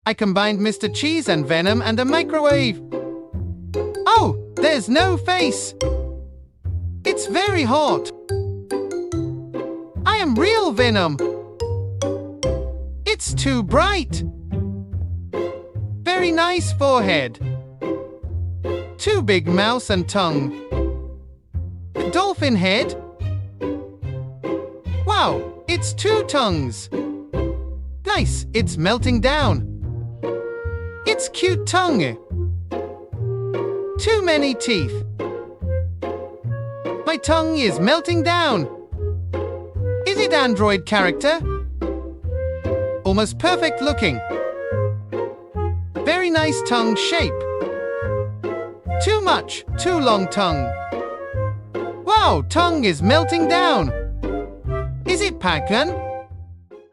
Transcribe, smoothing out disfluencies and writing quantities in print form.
I combined Mr. Cheese and Venom and a microwave. Oh, there's no face. It's very hot. I am real Venom. It's too bright. Very nice forehead. Too big mouth and tongue. Dolphin head. Wow, it's two tongues. Nice, it's melting down. It's cute tongue. Too many teeth. My tongue is melting down. Is it android character? Almost perfect looking. Very nice tongue shape. Too much, too long tongue. Wow, tongue is melting down. Is it Pac-Man?